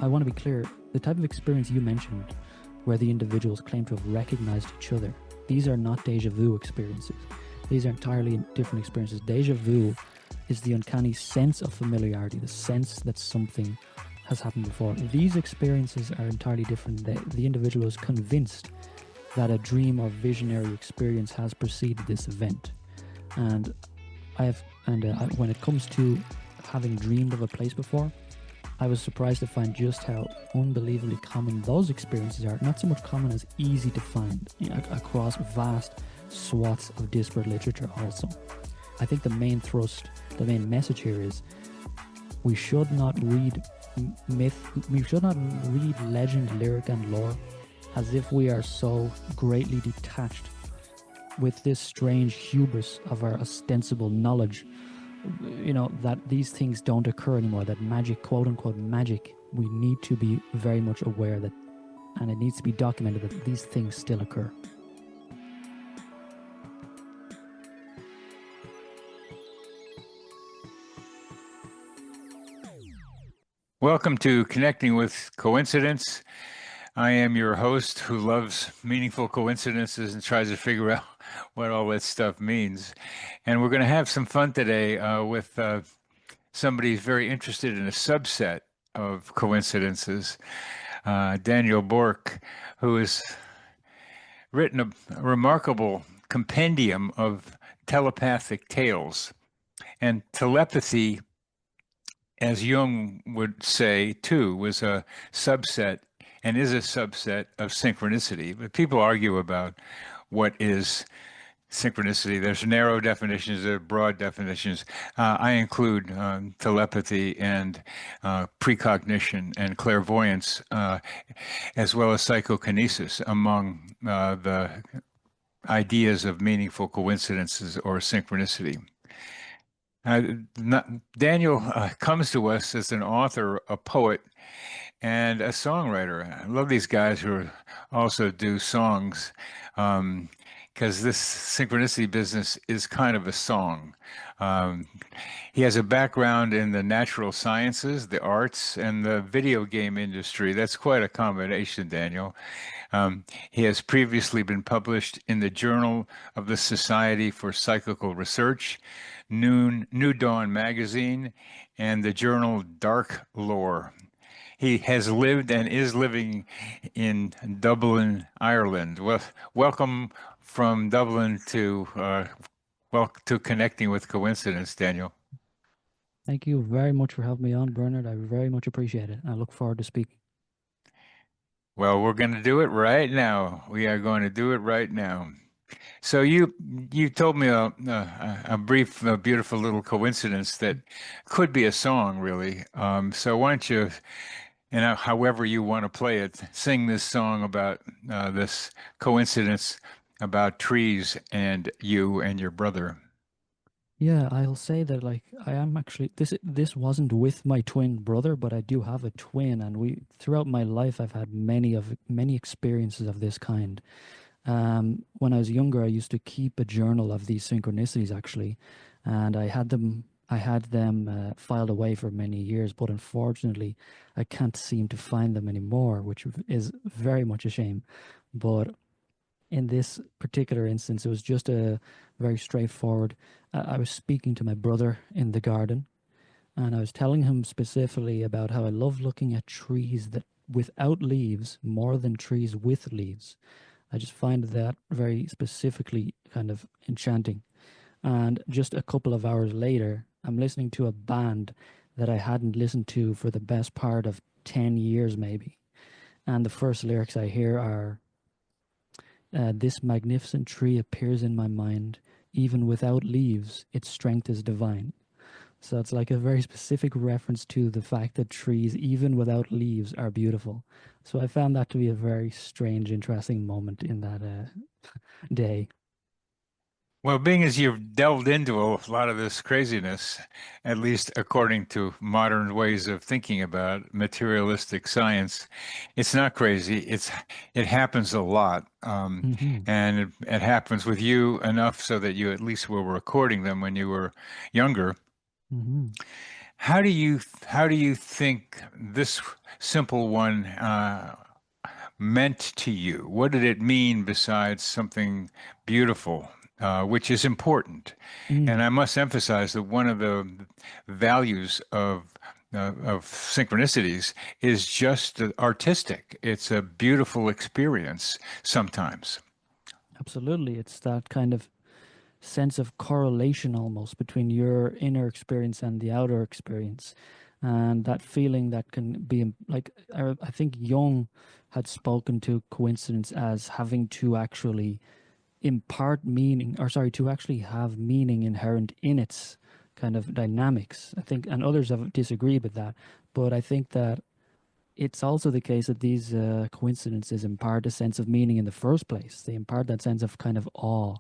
I want to be clear, the type of experience you mentioned where the individuals claim to have recognized each other, these are not deja vu experiences. These are entirely different experiences. Deja vu is the uncanny sense of familiarity, the sense that something has happened before. These experiences are entirely different. The individual is convinced that a dream or visionary experience has preceded this event. And when it comes to having dreamed of a place before, I was surprised to find just how unbelievably common those experiences are. Not so much common as easy to find across vast swaths of disparate literature also. I think the main message here is we should not read legend, lyric and lore as if we are so greatly detached with this strange hubris of our ostensible knowledge, that these things don't occur anymore, that magic, quote unquote magic, we need to be very much aware that, and it needs to be documented that these things still occur. Welcome to Connecting with Coincidence. I am your host who loves meaningful coincidences and tries to figure out what all that stuff means. And we're going to have some fun today with somebody who's very interested in a subset of coincidences, Daniel Bourke, who has written a remarkable compendium of telepathic tales. And telepathy, as Jung would say, too, was a subset and is a subset of synchronicity. But people argue about what is synchronicity. There's narrow definitions, there are broad definitions. I include telepathy and precognition and clairvoyance, as well as psychokinesis among the ideas of meaningful coincidences or synchronicity. Daniel comes to us as an author, a poet, and a songwriter. I love these guys who also do songs, because this synchronicity business is kind of a song. He has a background in the natural sciences, the arts, and the video game industry. That's quite a combination, Daniel. He has previously been published in the Journal of the Society for Psychical Research, New Dawn magazine, and the journal Darklore. He has lived and is living in Dublin, Ireland. Well, welcome from Dublin to Connecting with Coincidence, Daniel. Thank you very much for having me on, Bernard. I very much appreciate it. I look forward to speaking. Well, we're going to do it right now. We are going to do it right now. So you told me a brief, beautiful little coincidence that could be a song, really. So why don't you, however you want to play it, sing this song about this coincidence about trees and you and your brother. Yeah, I'll say that I am actually this wasn't with my twin brother, but I do have a twin, and throughout my life I've had many experiences of this kind. When I was younger, I used to keep a journal of these synchronicities actually, and I had them filed away for many years, but unfortunately I can't seem to find them anymore, which is very much a shame. But in this particular instance, it was just a very straightforward. I was speaking to my brother in the garden, and I was telling him specifically about how I love looking at trees that without leaves more than trees with leaves. I just find that very specifically kind of enchanting. And just a couple of hours later, I'm listening to a band that I hadn't listened to for the best part of 10 years maybe. And the first lyrics I hear are, this magnificent tree appears in my mind, even without leaves, its strength is divine. So it's like a very specific reference to the fact that trees, even without leaves, are beautiful. So I found that to be a very strange, interesting moment in that day. Well, being as you've delved into a lot of this craziness, at least according to modern ways of thinking about materialistic science, it's not crazy. It happens a lot, and it happens with you enough so that you at least were recording them when you were younger. how do you think this simple one meant to you? What did it mean besides something beautiful, which is important? And Mm, I must emphasize that one of the values of synchronicities is just artistic. It's a beautiful experience sometimes. absolutely. It's that kind of sense of correlation almost between your inner experience and the outer experience. And that feeling that can be like, I think Jung had spoken to coincidence as having to actually impart meaning, or sorry, to actually have meaning inherent in its kind of dynamics. I think, and others have disagreed with that, but I think that it's also the case that these coincidences impart a sense of meaning in the first place. They impart that sense of kind of awe,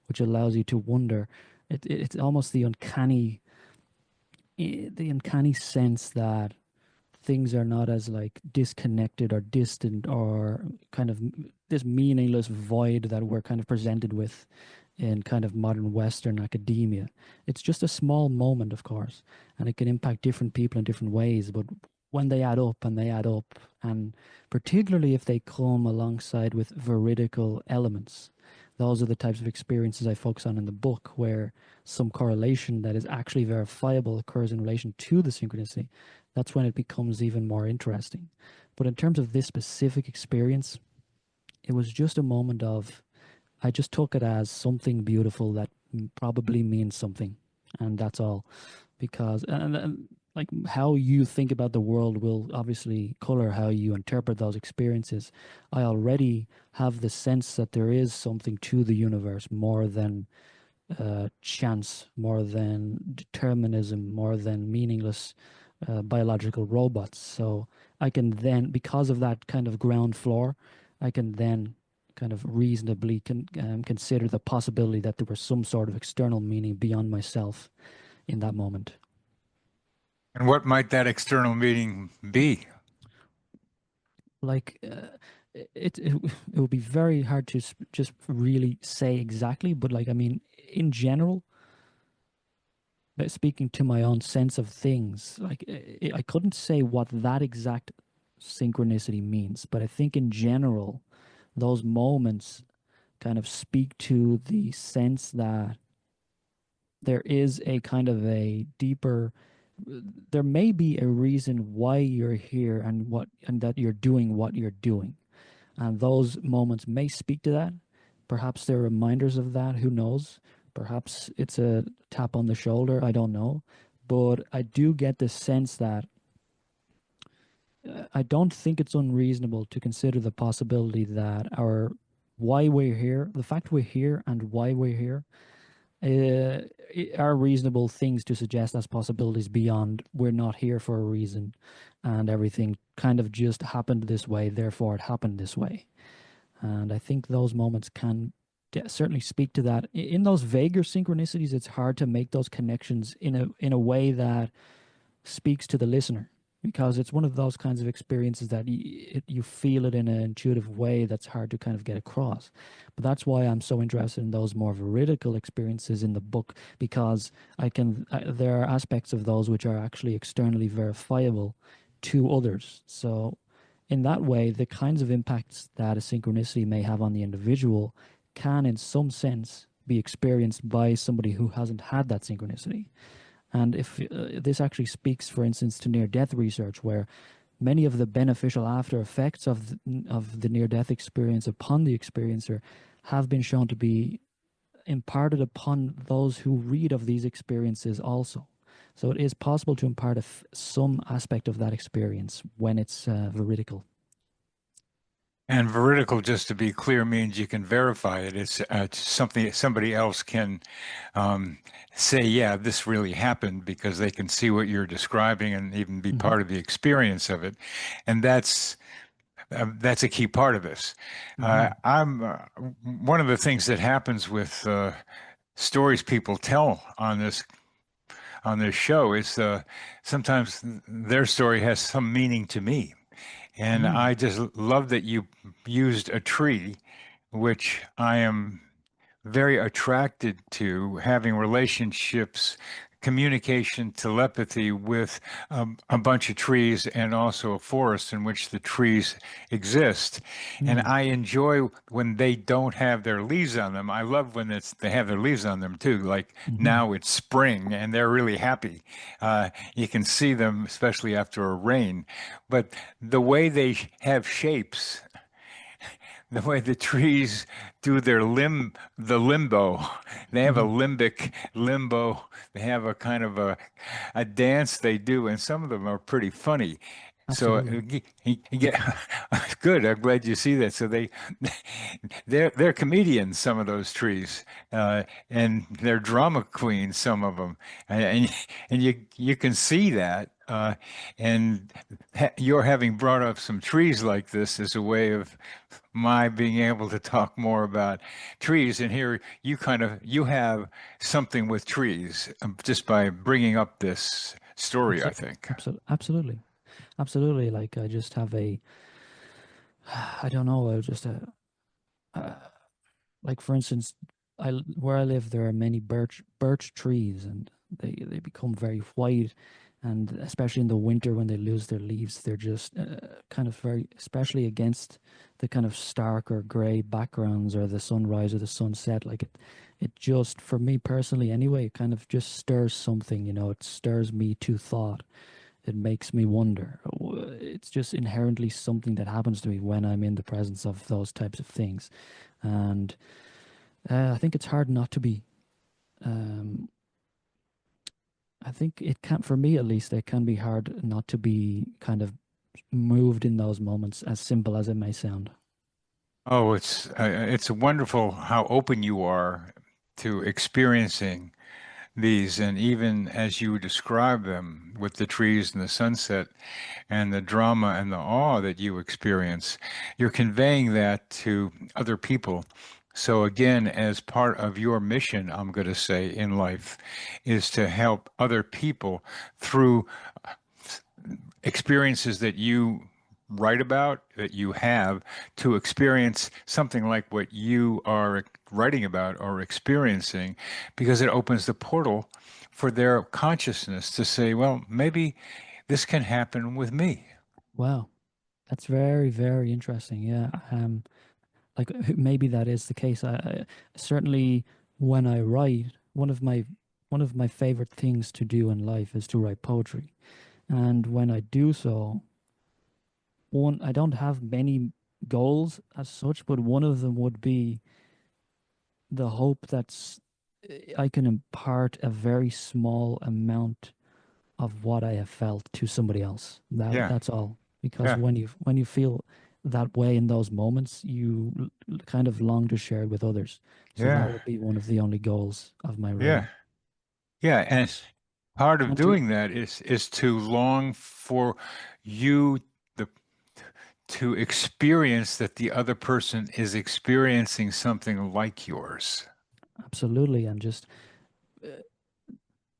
which allows you to wonder. It's almost the uncanny sense that things are not as like disconnected or distant or kind of this meaningless void that we're kind of presented with in kind of modern Western academia. It's just a small moment, of course, and it can impact different people in different ways. But when they add up and they add up, and particularly if they come alongside with veridical elements, those are the types of experiences I focus on in the book, where some correlation that is actually verifiable occurs in relation to the synchronicity. That's when it becomes even more interesting. But in terms of this specific experience, it was just a moment of, I just took it as something beautiful that probably means something. And that's all. Because, and like how you think about the world will obviously color how you interpret those experiences. I already have the sense that there is something to the universe more than chance, more than determinism, more than meaningless biological robots. So I can then, because of that kind of ground floor, I can then kind of reasonably consider the possibility that there was some sort of external meaning beyond myself in that moment. And what might that external meaning be? Like it would be very hard to just really say exactly, but like I mean, in general, speaking to my own sense of things, like I couldn't say what that exact synchronicity means, but I think in general, those moments kind of speak to the sense that there is a kind of a deeper, there may be a reason why you're here and what, and that you're doing what you're doing. And those moments may speak to that. Perhaps they're reminders of that. Who knows? Perhaps it's a tap on the shoulder. I don't know. But I do get the sense that I don't think it's unreasonable to consider the possibility that our why we're here, the fact we're here and why we're here, are reasonable things to suggest as possibilities beyond we're not here for a reason and everything kind of just happened this way, therefore it happened this way. And I think those moments can certainly speak to that. In those vaguer synchronicities, it's hard to make those connections in a way that speaks to the listener, because it's one of those kinds of experiences that you feel it in an intuitive way that's hard to kind of get across. But that's why I'm so interested in those more veridical experiences in the book, because there are aspects of those which are actually externally verifiable to others. So in that way, the kinds of impacts that a synchronicity may have on the individual can, in some sense, be experienced by somebody who hasn't had that synchronicity. And if this actually speaks, for instance, to near-death research, where many of the beneficial after effects of the near-death experience upon the experiencer have been shown to be imparted upon those who read of these experiences also. So it is possible to impart some aspect of that experience when it's veridical. And veridical, just to be clear, means you can verify it. It's something somebody else can um, say, yeah, this really happened because they can see what you're describing and even be Hmm. part of the experience of it. And that's a key part of this. Hmm. I'm one of the things that happens with stories people tell on this show is sometimes their story has some meaning to me. And Mm. I just love that you used a tree, which I am very attracted to having relationships communication telepathy with a bunch of trees and also a forest in which the trees exist. And Mm. I enjoy when they don't have their leaves on them. I love when they have their leaves on them too. Like Hmm. now it's spring and they're really happy. You can see them, especially after a rain. But the way they have shapes, the way the trees do the limbo. They have a Hmm. limbic limbo. They have a kind of a dance they do, and some of them are pretty funny. So Absolutely. you get good. I'm glad you see that. So they're comedians. Some of those trees, and they're drama queens. Some of them, and you can see that. And you're having brought up some trees like this as a way of my being able to talk more about trees. And here you have something with trees just by bringing up this story, I Absolutely. think. Absolutely. Absolutely. Like I just have I don't know, uh, like for instance, where I live, there are many birch trees, and they become very white, and especially in the winter when they lose their leaves, they're just kind of very, especially against the kind of stark or gray backgrounds or the sunrise or the sunset. Like it just, for me personally, anyway, it kind of just stirs something. It stirs me to thought. It makes me wonder. It's just inherently something that happens to me when I'm in the presence of those types of things, and I think it's hard not to be. Um, I think it can, for me at least, it can be hard not to be kind of moved in those moments, as simple as it may sound. Oh, it's wonderful how open you are to experiencing these, and even as you describe them with the trees and the sunset and the drama and the awe that you experience, you're conveying that to other people. So again, as part of your mission, I'm going to say in life, is to help other people through experiences that you write about, that you have, to experience something like what you are writing about or experiencing, because it opens the portal for their consciousness to say, well, maybe this can happen with me. Wow, that's very, very interesting. Yeah, like maybe that is the case. I certainly, when I write, one of my favorite things to do in life is to write poetry, and when I do so, I don't have many goals as such, but one of them would be the hope that I can impart a very small amount of what I have felt to somebody else. Yeah, That's all. Because yeah, when you feel that way in those moments, you kind of long to share it with others. So that yeah, would be one of the only goals of my yeah, writing. yeah. And part of And to doing that is to long for you the to experience that the other person is experiencing something like yours. absolutely, and just uh,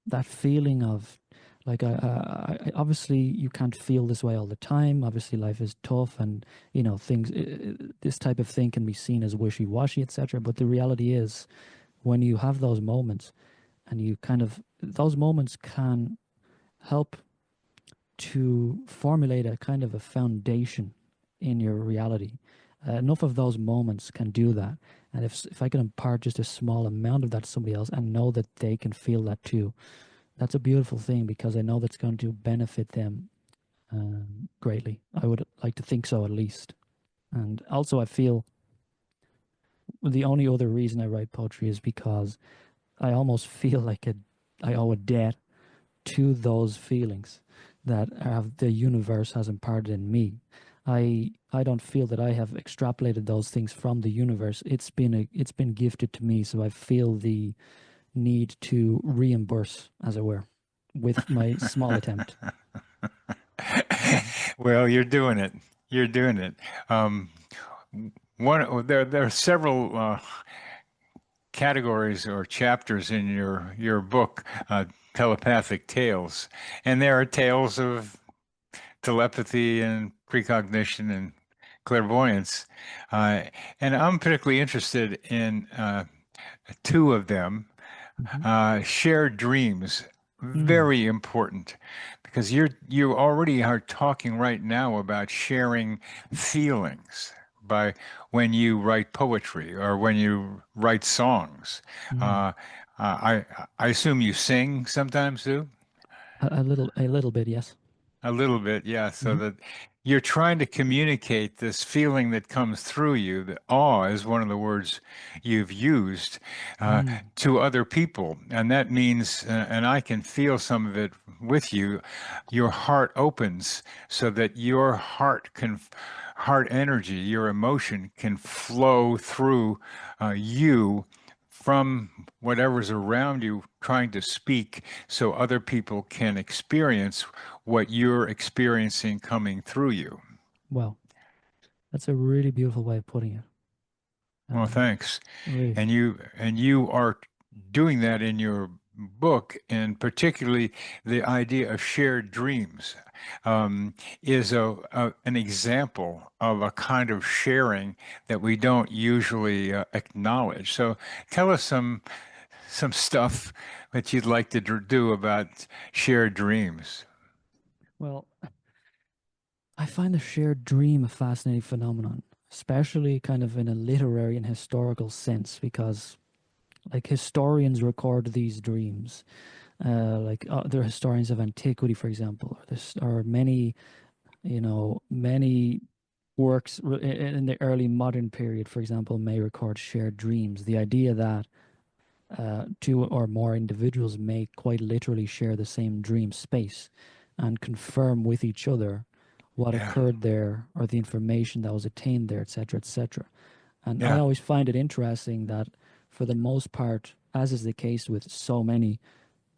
that feeling of like obviously you can't feel this way all the time. Obviously life is tough, and things, this type of thing can be seen as wishy-washy, etc. But the reality is, when you have those moments, and you kind of, those moments can help to formulate a kind of a foundation in your reality. Enough of those moments can do that, and if I can impart just a small amount of that to somebody else and know that they can feel that too, that's a beautiful thing, because I know that's going to benefit them greatly. I would like to think so, at least. And also, I feel the only other reason I write poetry is because I almost feel like I owe a debt to those feelings that the universe has imparted in me. I don't feel that I have extrapolated those things from the universe. It's been gifted to me, so I feel the need to reimburse, as it were, with my small attempt. Well, you're doing it. You're doing it. Um, there are several categories or chapters in your book, Telepathic Tales, and there are tales of telepathy and precognition and clairvoyance, uh, and I'm particularly interested in two of them. Hmm. Shared dreams. Mm. very important because you already are talking right now about sharing feelings by when you write poetry or when you write songs. Mm. Uh, I assume you sing sometimes too? A little bit, yes. A little bit, yeah. So Hmm. that you're trying to communicate this feeling that comes through you, that awe is one of the words you've used Mm. to other people. And that means, and I can feel some of it with you, your heart opens so that your heart energy, your emotion can flow through you from whatever's around you trying to speak so other people can experience what you're experiencing coming through you. Well, that's a really beautiful way of putting it. Well, Um, thanks. really. And you are doing that in your book, and particularly the idea of shared dreams is an example of a kind of sharing that we don't usually acknowledge. So tell us some stuff that you'd like to do about shared dreams. Well, I find the shared dream a fascinating phenomenon, especially kind of in a literary and historical sense, because like historians record these dreams. There are historians of antiquity, for example, or this or many, many works in the early modern period, for example, may record shared dreams. The idea that two or more individuals may quite literally share the same dream space and confirm with each other what Yeah, occurred there or the information that was attained there, etc., etc. And I yeah, always find it interesting that, for the most part, as is the case with so many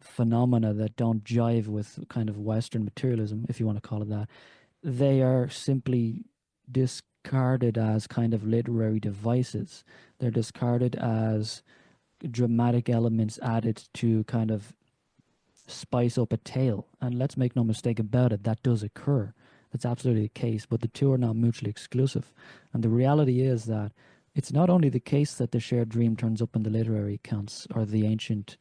phenomena that don't jive with kind of Western materialism, if you want to call it that, they are simply discarded as kind of literary devices. They're discarded as dramatic elements added to kind of spice up a tale. And let's make no mistake about it, that does occur. That's absolutely the case, but the two are not mutually exclusive. And the reality is that it's not only the case that the shared dream turns up in the literary accounts or the ancient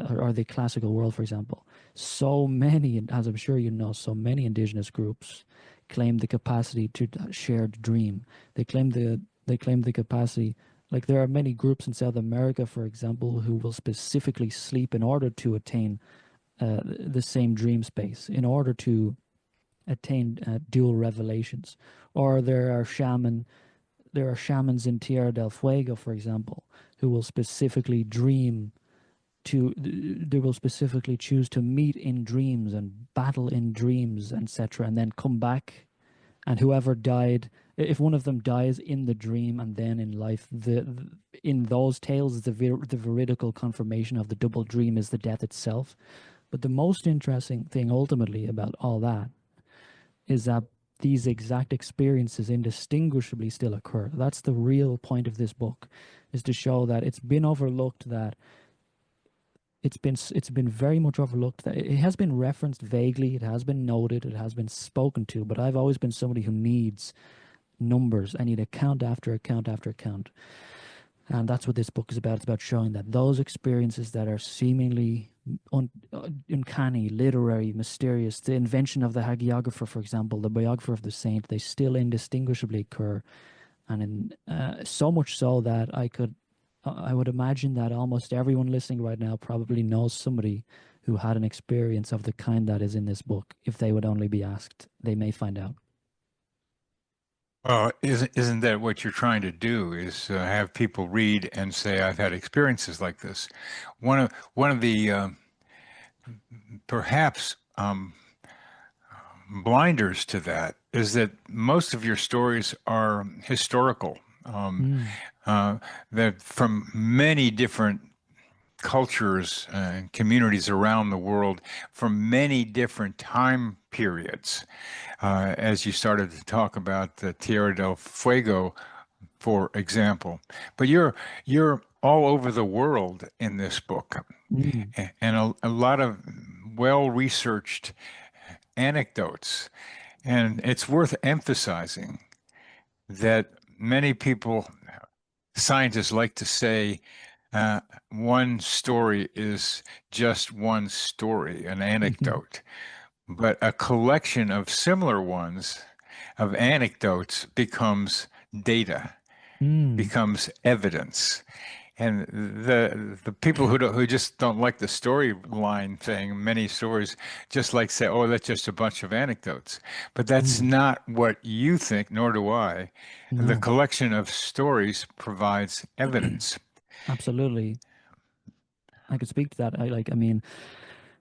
or the classical world, for example. So many, as I'm sure you know, so many indigenous groups claim the capacity to shared dream. They claim the capacity. Like there are many groups in South America, for example, who will specifically sleep in order to attain the same dream space, in order to attain dual revelations. Or there are shamans in Tierra del Fuego, for example, who will specifically dream they will specifically choose to meet in dreams and battle in dreams, etc., and then come back. And whoever died, if one of them dies in the dream and then in life, in those tales, the veridical confirmation of the double dream is the death itself. But the most interesting thing ultimately about all that is that these exact experiences indistinguishably still occur. That's the real point of this book, is to show that it's been overlooked, that it's been very much overlooked, that it has been referenced vaguely, it has been noted, it has been spoken to, but I've always been somebody who needs numbers. I need account after account after account. And that's what this book is about. It's about showing that those experiences that are seemingly uncanny, literary, mysterious, the invention of the hagiographer, for example, the biographer of the saint, they still indistinguishably occur. And so much so that I would imagine that almost everyone listening right now probably knows somebody who had an experience of the kind that is in this book. If they would only be asked, they may find out. well, isn't that what you're trying to do? Is have people read and say, "I've had experiences like this." One of the perhaps blinders to that is that most of your stories are historical. Mm, Uh, that from many different cultures and communities around the world, from many different time periods. As you started to talk about the Tierra del Fuego, for example. But you're all over the world in this book, mm, and a lot of well-researched anecdotes. And it's worth emphasizing that many people, scientists like to say, uh, one story is just one story, an anecdote, but a collection of similar ones, of anecdotes, becomes data, Mm, becomes evidence. And the people who just don't like the storyline thing, many stories, just like say, oh, that's just a bunch of anecdotes. But that's mm, not what you think, nor do I. The no, collection of stories provides evidence. absolutely. I could speak to that. I mean,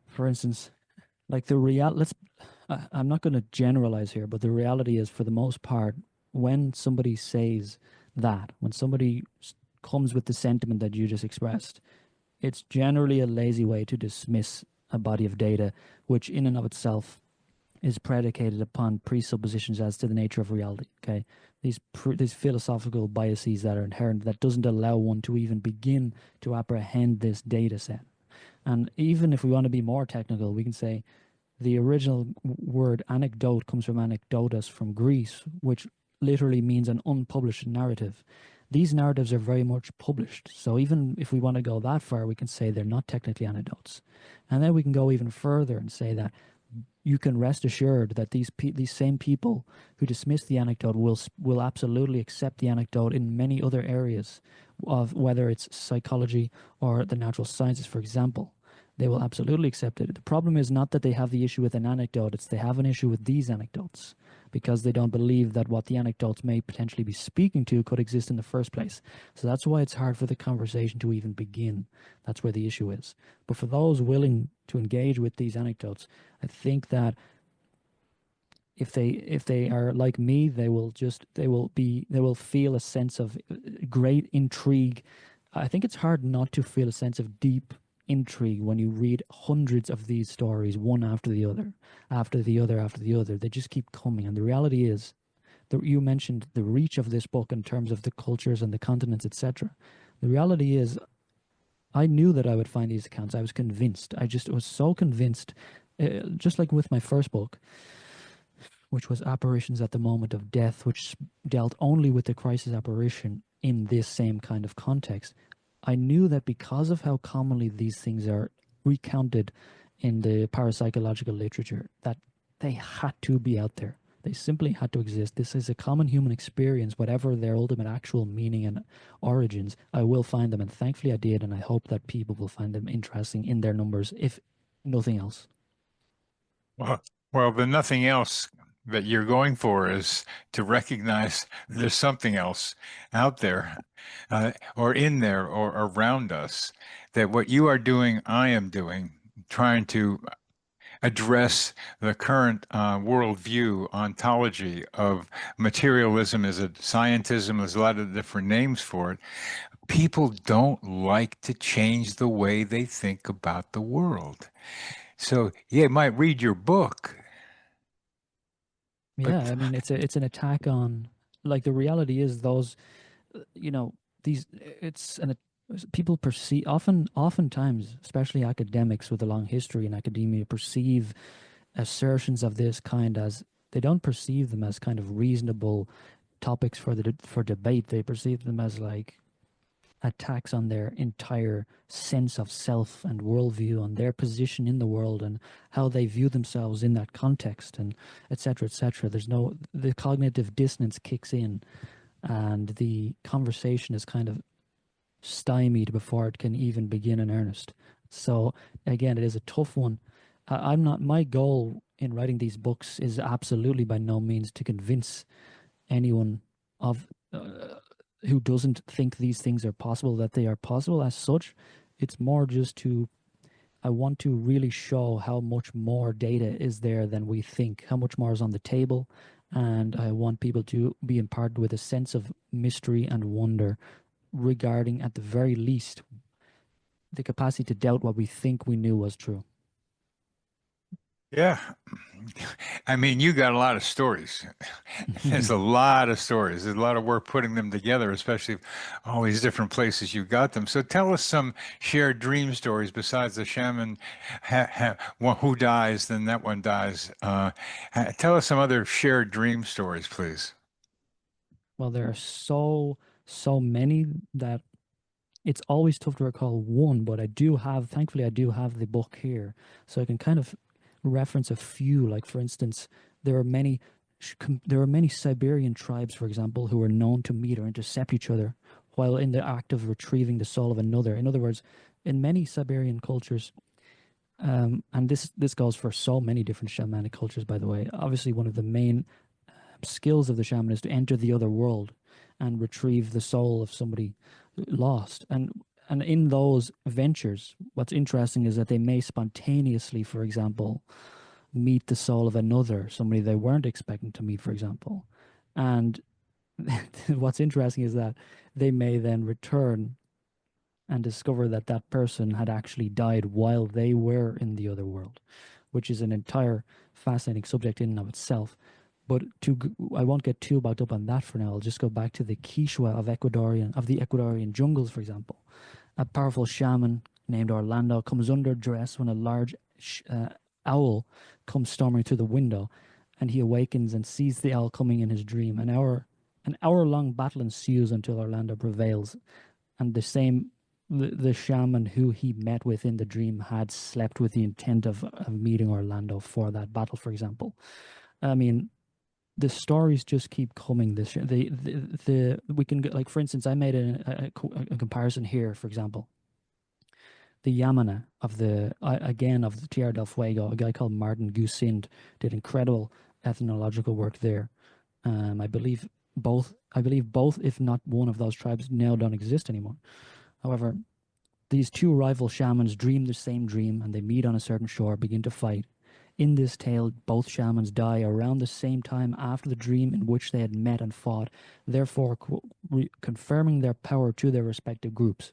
for instance, like the real, I'm not going to generalize here, but the reality is, for the most part, when somebody says that, when somebody comes with the sentiment that you just expressed, it's generally a lazy way to dismiss a body of data, which in and of itself is predicated upon presuppositions as to the nature of reality. Okay, these philosophical biases that are inherent that doesn't allow one to even begin to apprehend this data set. And even if we want to be more technical, we can say the original word anecdote comes from anecdotus from Greece, which literally means an unpublished narrative. These narratives are very much published. So even if we want to go that far, we can say they're not technically anecdotes. And then we can go even further and say that you can rest assured that these same people who dismiss the anecdote will absolutely accept the anecdote in many other areas of whether it's psychology or the natural sciences, for example. They will absolutely accept it. The problem is not that they have the issue with an anecdote, it's they have an issue with these anecdotes because they don't believe that what the anecdotes may potentially be speaking to could exist in the first place. So that's why it's hard for the conversation to even begin. That's where the issue is. But for those willing to engage with these anecdotes, I think that if they are like me, they will feel a sense of great intrigue. I think it's hard not to feel a sense of deep intrigue when you read hundreds of these stories, one after the other, after the other, after the other. They just keep coming, and the reality is that you mentioned the reach of this book in terms of the cultures and the continents, etc. The reality is, I knew that I would find these accounts. I was convinced. I just was so convinced, just like with my first book, which was apparitions at the moment of death, which dealt only with the crisis apparition in this same kind of context. I knew that because of how commonly these things are recounted in the parapsychological literature, that they had to be out there. They simply had to exist. This is a common human experience, whatever their ultimate actual meaning and origins. I will find them, and thankfully I did, and I hope that people will find them interesting in their numbers, if nothing else. Well, well, the nothing else that you're going for is to recognize there's something else out there, or in there, or around us, that what you are doing, I am doing, trying to address the current worldview ontology of materialism as a scientism. There's a lot of different names for it. People don't like to change the way they think about the world. So, yeah, might read your book, Yeah, but I mean it's an attack on, like, the reality is those, you know, these it's an people perceive, oftentimes, especially academics with a long history in academia, perceive assertions of this kind as, they don't perceive them as kind of reasonable topics for debate. They perceive them as like attacks on their entire sense of self and worldview, on their position in the world and how they view themselves in that context, and etc. etc. There's no, the cognitive dissonance kicks in, and the conversation is kind of stymied before it can even begin in earnest. So again, it is a tough one. I'm not, my goal in writing these books is absolutely by no means to convince anyone of who doesn't think these things are possible that they are possible as such. It's more just to, I want to really show how much more data is there than we think, how much more is on the table, and I want people to be imparted with a sense of mystery and wonder regarding, at the very least, the capacity to doubt what we think we knew was true. yeah. I mean, you got a lot of stories. There's a lot of stories. There's a lot of work putting them together, especially all these different places you got them. So tell us some shared dream stories besides the shaman one who dies, then that one dies. Tell us some other shared dream stories, please. Well, there are so many that it's always tough to recall one, but thankfully, I do have the book here, so I can kind of reference a few. Like, for instance, there are many, there are many Siberian tribes, for example, who are known to meet or intercept each other while in the act of retrieving the soul of another. In other words, in many Siberian cultures, and this goes for so many different shamanic cultures, by the way. Obviously, one of the main skills of the shaman is to enter the other world and retrieve the soul of somebody lost. And in those ventures, what's interesting is that they may spontaneously, for example, meet the soul of another, somebody they weren't expecting to meet, for example. And what's interesting is that they may then return and discover that that person had actually died while they were in the other world, which is an entire fascinating subject in and of itself. But I won't get too bogged up on that for now. I'll just go back to the Quichua of the Ecuadorian jungles, for example. A powerful shaman named Orlando comes under duress when a large owl comes storming through the window, and he awakens and sees the owl coming in his dream. An hour-long battle ensues until Orlando prevails, and the shaman who he met with in the dream had slept with the intent of meeting Orlando for that battle, for example. I mean, the stories just keep coming. We can get, like, for instance, I made a comparison here. For example, the Yamana of of the Tierra del Fuego, a guy called Martin Gusind did incredible ethnological work there. I believe both, if not one of those tribes now don't exist anymore. However, these two rival shamans dream the same dream, and they meet on a certain shore, begin to fight. In this tale, both shamans die around the same time after the dream in which they had met and fought, therefore confirming their power to their respective groups.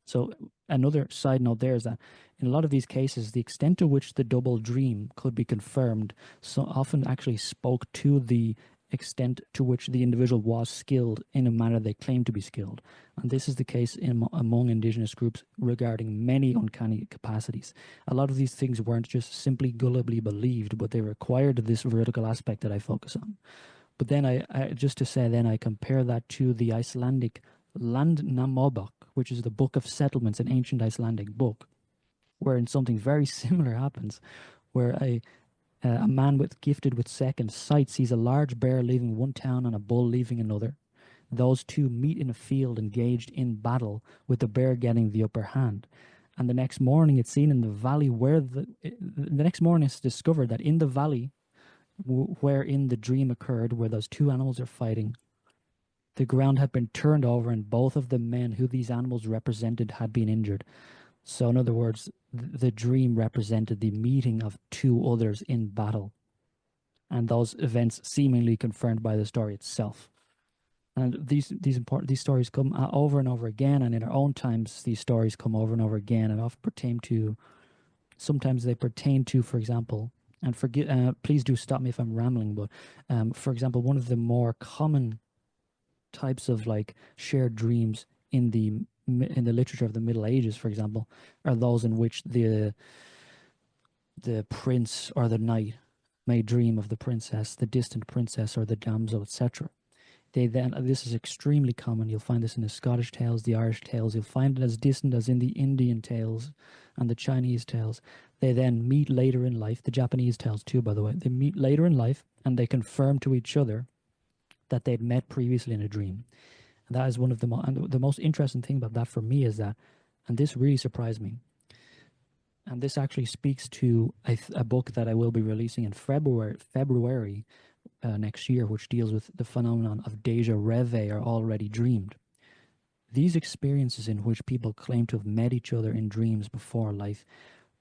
So another side note there is that in a lot of these cases, the extent to which the double dream could be confirmed so often actually spoke to the extent to which the individual was skilled in a manner they claimed to be skilled. And this is the case among indigenous groups regarding many uncanny capacities. A lot of these things weren't just simply gullibly believed, but they required this veridical aspect that I focus on. But then I compare that to the Icelandic Landnámabók, which is the Book of Settlements, an ancient Icelandic book, wherein something very similar happens, where a man gifted with second sight sees a large bear leaving one town and a bull leaving another. Those two meet in a field engaged in battle, with the bear getting the upper hand. And the next morning it's seen in the valley the next morning it's discovered that in the valley wherein the dream occurred, where those two animals are fighting, the ground had been turned over and both of the men who these animals represented had been injured. So in other words, the dream represented the meeting of two others in battle, and those events seemingly confirmed by the story itself. And these stories come over and over again, and in our own times, these stories come over and over again, and often sometimes they pertain to, for example, and please do stop me if I'm rambling, but for example, one of the more common types of like shared dreams in the literature of the Middle Ages, for example, are those in which the prince or the knight may dream of the princess, the distant princess, or the damsel, etc. This is extremely common. You'll find this in the Scottish tales, the Irish tales. You'll find it as distant as in the Indian tales and the Chinese tales. They then meet later in life, the Japanese tales too, by the way. They meet later in life and they confirm to each other that they'd met previously in a dream. And that is one of the most interesting thing about that for me is that, and this really surprised me, and this actually speaks to a book that I will be releasing in February next year, which deals with the phenomenon of déjà rêve, or already dreamed. These experiences in which people claim to have met each other in dreams before life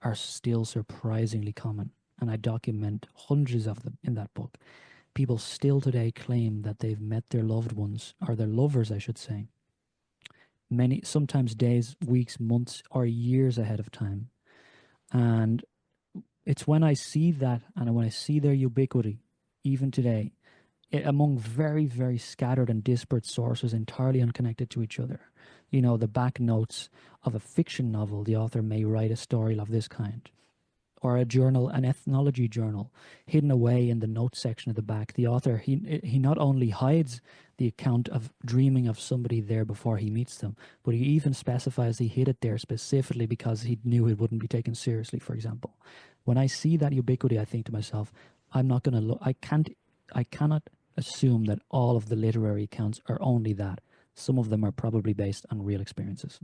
are still surprisingly common, and I document hundreds of them in that book. People still today claim that they've met their loved ones, or their lovers, I should say, sometimes days, weeks, months, or years ahead of time. And it's when I see that, and when I see their ubiquity, even today, among very, very scattered and disparate sources entirely unconnected to each other. You know, the back notes of a fiction novel, the author may write a story of this kind. or a journal, an ethnology journal, hidden away in the notes section at the back. The author, he not only hides the account of dreaming of somebody there before he meets them, but he even specifies he hid it there specifically because he knew it wouldn't be taken seriously, for example. When I see that ubiquity, I think to myself, I'm not going to look, I cannot assume that all of the literary accounts are only that. Some of them are probably based on real experiences.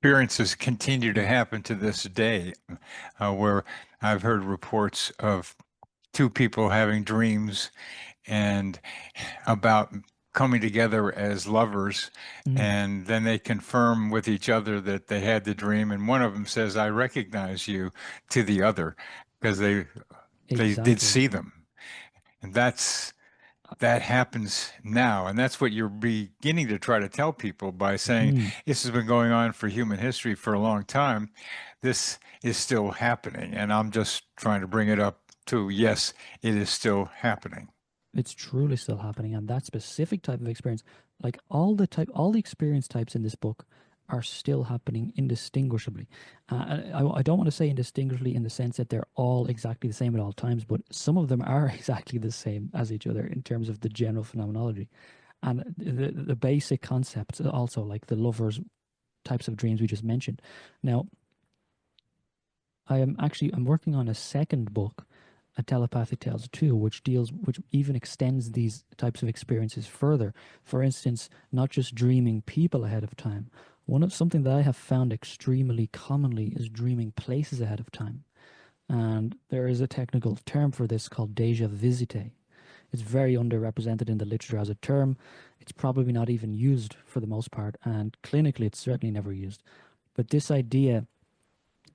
Experiences continue to happen to this day, where I've heard reports of two people having dreams and about coming together as lovers, Mm, and then they confirm with each other that they had the dream, and one of them says, "I recognize you," to the other because they did exactly. see them. And that happens now, and that's what you're beginning to try to tell people by saying Mm. this has been going on for human history for a long time. This is still happening, and I'm just trying to bring it up to, yes, it is still happening. It's truly still happening, and that specific type of experience, like all the experience types in this book, are still happening indistinguishably. I don't want to say indistinguishably in the sense that they're all exactly the same at all times, but some of them are exactly the same as each other in terms of the general phenomenology, and the basic concepts also, like the lovers types of dreams we just mentioned. Now, I'm working on a second book, a Telepathic Tales 2, which even extends these types of experiences further. For instance, not just dreaming people ahead of time. Something that I have found extremely commonly is dreaming places ahead of time. And there is a technical term for this called déjà visite. It's very underrepresented in the literature as a term. It's probably not even used for the most part, and clinically it's certainly never used. But this idea,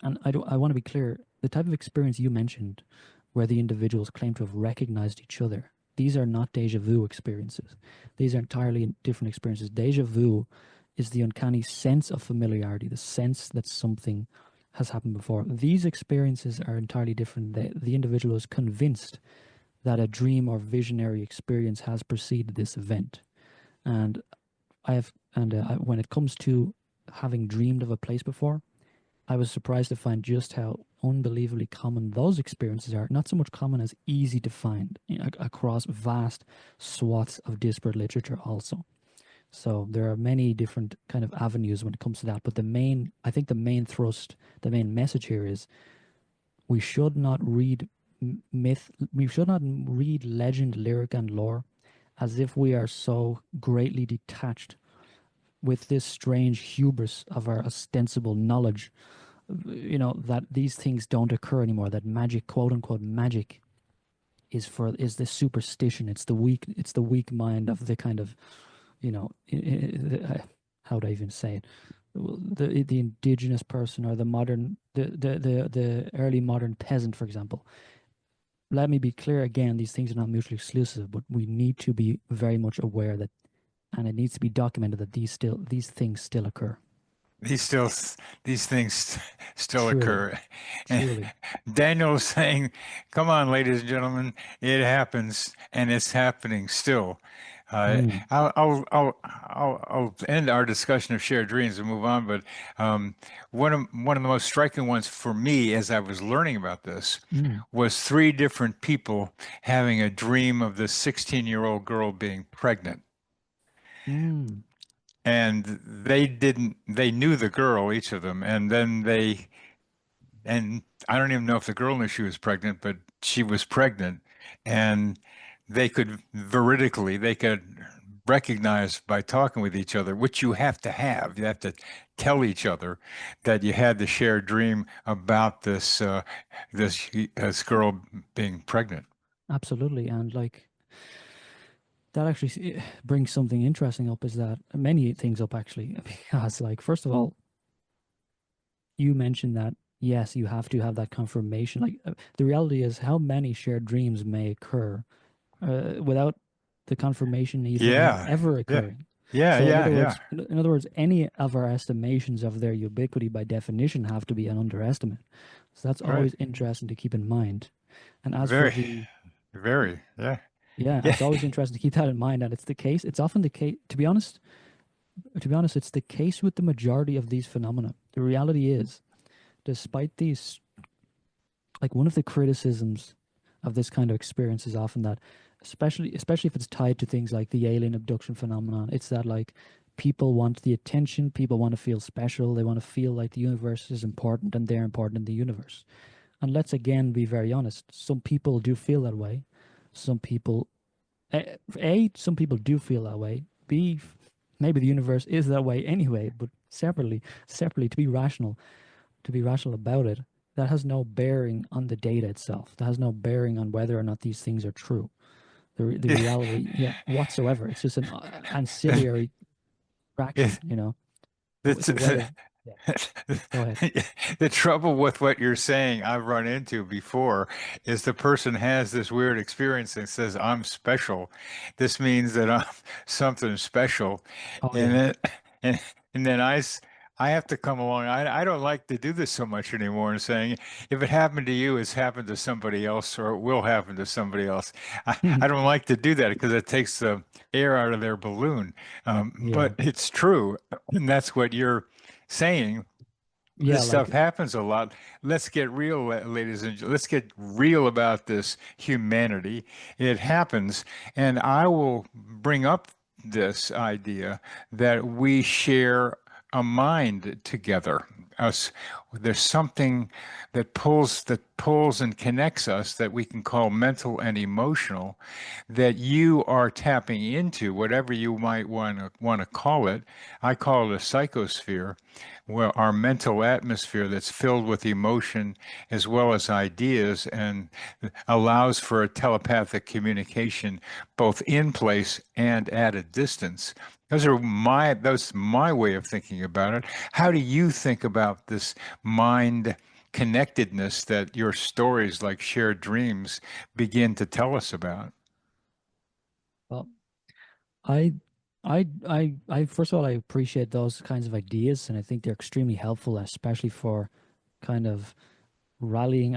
and I want to be clear, the type of experience you mentioned where the individuals claim to have recognized each other, these are not deja vu experiences. These are entirely different experiences. Deja vu is the uncanny sense of familiarity, the sense that something has happened before. These experiences are entirely different. The individual is convinced that a dream or visionary experience has preceded this event. And when it comes to having dreamed of a place before, I was surprised to find just how unbelievably common those experiences are. Not so much common as easy to find across vast swaths of disparate literature also. So there are many different kind of avenues when it comes to that. But I think the main thrust, the main message here is we should not read we should not read legend, lyric, and lore as if we are so greatly detached with this strange hubris of our ostensible knowledge, that these things don't occur anymore, that magic, quote unquote magic, is the superstition. It's the weak mind of the kind of, how do I even say it, the indigenous person, or the modern, the early modern peasant, for example. Let me be clear again, these things are not mutually exclusive, but we need to be very much aware that, and it needs to be documented, that these things still occur. These still, these things still Truly, occur. And truly. Daniel is saying, "Come on, ladies and gentlemen, it happens, and it's happening still." Mm, I'll end our discussion of shared dreams and move on. But one of the most striking ones for me, as I was learning about this, mm, was three different people having a dream of this 16-year-old girl being pregnant. mm, And they knew the girl, each of them, and I don't even know if the girl knew she was pregnant, but she was pregnant, and they could recognize by talking with each other, which you have to have. You have to tell each other that you had the shared dream about this girl being pregnant. absolutely. And like, that actually brings something interesting up, is that many things up actually, because like, first of all, you mentioned that yes, you have to have that confirmation. Like, the reality is, how many shared dreams may occur without the confirmation even of Yeah, ever yeah, occurring. yeah, So in yeah, other yeah. words, any of our estimations of their ubiquity by definition have to be an underestimate. So that's Right. always interesting to keep in mind. And as for Very, the very, yeah, Yeah, yeah. it's always interesting to keep that in mind. And it's the case. It's often the case. To be honest, it's the case with the majority of these phenomena. The reality is, despite these, like one of the criticisms of this kind of experience is often that, especially if it's tied to things like the alien abduction phenomenon, it's that like people want the attention, people want to feel special, they want to feel like the universe is important and they're important in the universe. And let's again be very honest, some people do feel that way. Some people, some people do feel that way. B, maybe the universe is that way anyway, but separately, to be rational about it, that has no bearing on the data itself. That has no bearing on whether or not these things are true. The reality, yeah, whatsoever. It's just an ancillary fraction, It, you know. it's, It's a way of, yeah. Go ahead. the trouble with what you're saying, I've run into before, is the person has this weird experience and says, I'm special. This means that I'm something special. Oh And yeah. then, and, and then I have to come along. I don't like to do this so much anymore and saying, if it happened to you, it's happened to somebody else or it will happen to somebody else. I don't like to do that because it takes the air out of their balloon. Yeah. But it's true. And that's what you're saying. Yeah, This stuff like happens a lot. Let's get real, ladies and gentlemen. Let's get real about this humanity. It happens. And I will bring up this idea that we share a mind together. Us, there's something that pulls and connects us that we can call mental and emotional that you are tapping into, whatever you might want to call it. I call it a psychosphere, where our mental atmosphere that's filled with emotion as well as ideas and allows for a telepathic communication both in place and at a distance. That's my way of thinking about it. How do you think about this mind connectedness that your stories like shared dreams begin to tell us about? well, I I first of all I appreciate those kinds of ideas and I think they're extremely helpful, especially for kind of rallying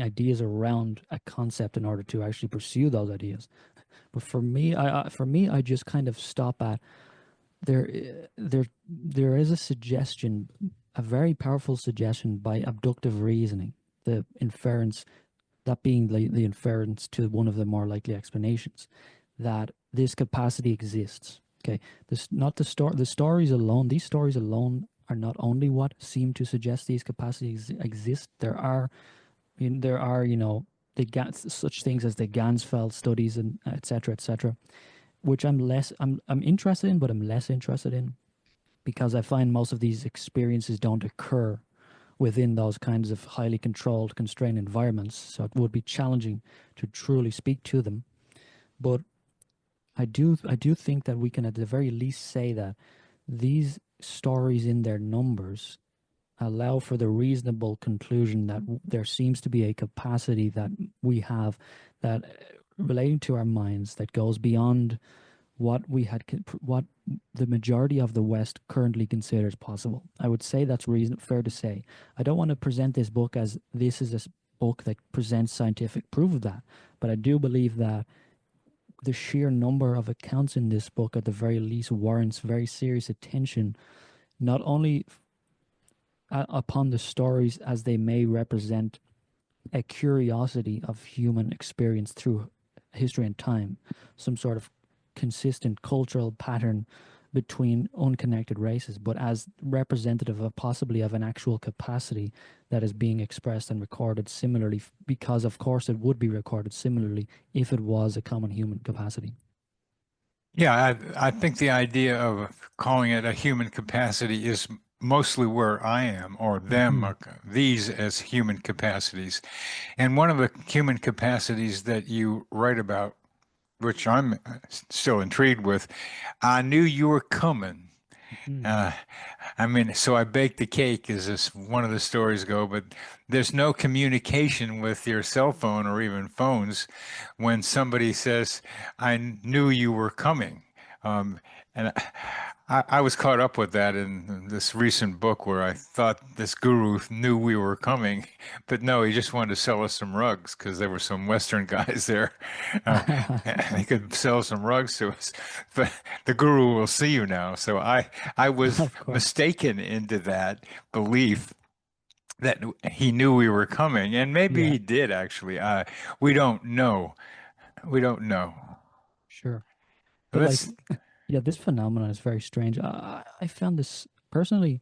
ideas around a concept in order to actually pursue those ideas. But for me, I just kind of stop at there is a suggestion, a very powerful suggestion by abductive reasoning, the inference, that being the inference to one of the more likely explanations, that this capacity exists. Okay, this not the stories alone. These stories alone are not only what seem to suggest these capacities exist. There are such things as the Gansfeld studies and et cetera, which I'm interested in, but I'm less interested in because I find most of these experiences don't occur within those kinds of highly controlled, constrained environments. So it would be challenging to truly speak to them. But I do think that we can at the very least say that these stories in their numbers allow for the reasonable conclusion that there seems to be a capacity that we have that relating to our minds that goes beyond what the majority of the West currently considers possible. I would say that's fair to say. I don't want to present this book as this is a book that presents scientific proof of that, but I do believe that the sheer number of accounts in this book, at the very least, warrants very serious attention, not only upon the stories as they may represent a curiosity of human experience through history and time, some sort of consistent cultural pattern between unconnected races, but as representative of possibly of an actual capacity that is being expressed and recorded similarly, because of course it would be recorded similarly if it was a common human capacity. Yeah, I think the idea of calling it a human capacity is mostly where I am, or them, Hmm. or these as human capacities. And one of the human capacities that you write about, which I'm still intrigued with, I knew you were coming. Hmm. Uh, I mean, so I baked the cake, as this one of the stories go, but there's no communication with your cell phone or even phones when somebody says, I knew you were coming. And I was caught up with that in this recent book where I thought this guru knew we were coming, but no, he just wanted to sell us some rugs because there were some Western guys there. Uh, and he could sell some rugs to us. But the guru will see you now. So I was Of course. mistaken into that belief. that he knew we were coming, and maybe Yeah, he did actually. We don't know. We don't know. sure. But like, Let's. yeah, this phenomenon is very strange. I found this personally,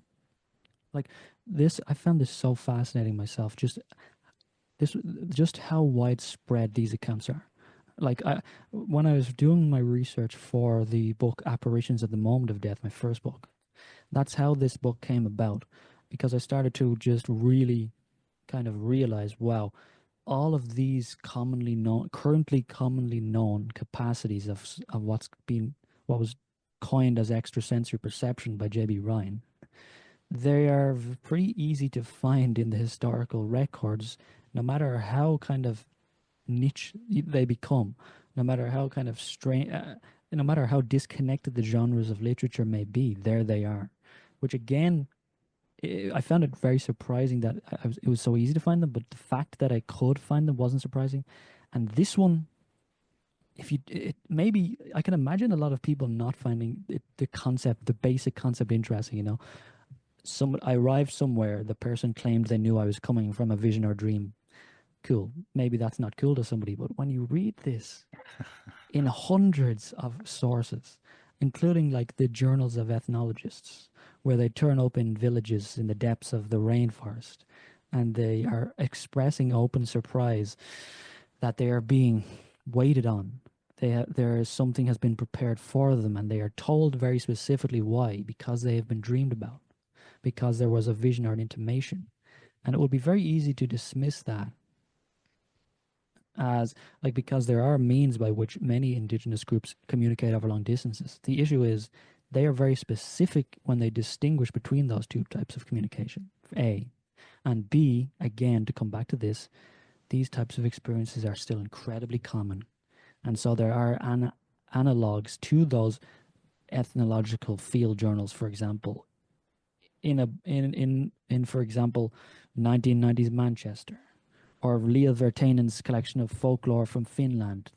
like this, I found this so fascinating myself. This, just how widespread these accounts are. Like when I was doing my research for the book Apparitions at the Moment of Death, my first book, that's how this book came about, because I started to just really kind of realize, wow, all of these currently commonly known capacities of what was coined as extrasensory perception by J.B. Ryan, they are pretty easy to find in the historical records, no matter how kind of niche they become, no matter how kind of strange, no matter how disconnected the genres of literature may be, there they are. Which again, I found it very surprising that it was so easy to find them, but the fact that I could find them wasn't surprising. And this one, if you maybe I can imagine a lot of people not finding the concept, the basic concept, interesting. I arrived somewhere, the person claimed they knew I was coming from a vision or dream. Cool. Maybe that's not cool to somebody, but when you read this in hundreds of sources, including like the journals of ethnologists, where they turn up in villages in the depths of the rainforest and they are expressing open surprise that they are being waited on. There is something has been prepared for them, and they are told very specifically why, because they have been dreamed about, because there was a vision or an intimation. And it would be very easy to dismiss that as like, because there are means by which many indigenous groups communicate over long distances. The issue is they are very specific when they distinguish between those two types of communication. A. And B, again, to come back to this, these types of experiences are still incredibly common. And so there are analogs to those ethnological field journals, for example, in for example, 1990s Manchester, or Leo Vertanen's collection of folklore from Finland.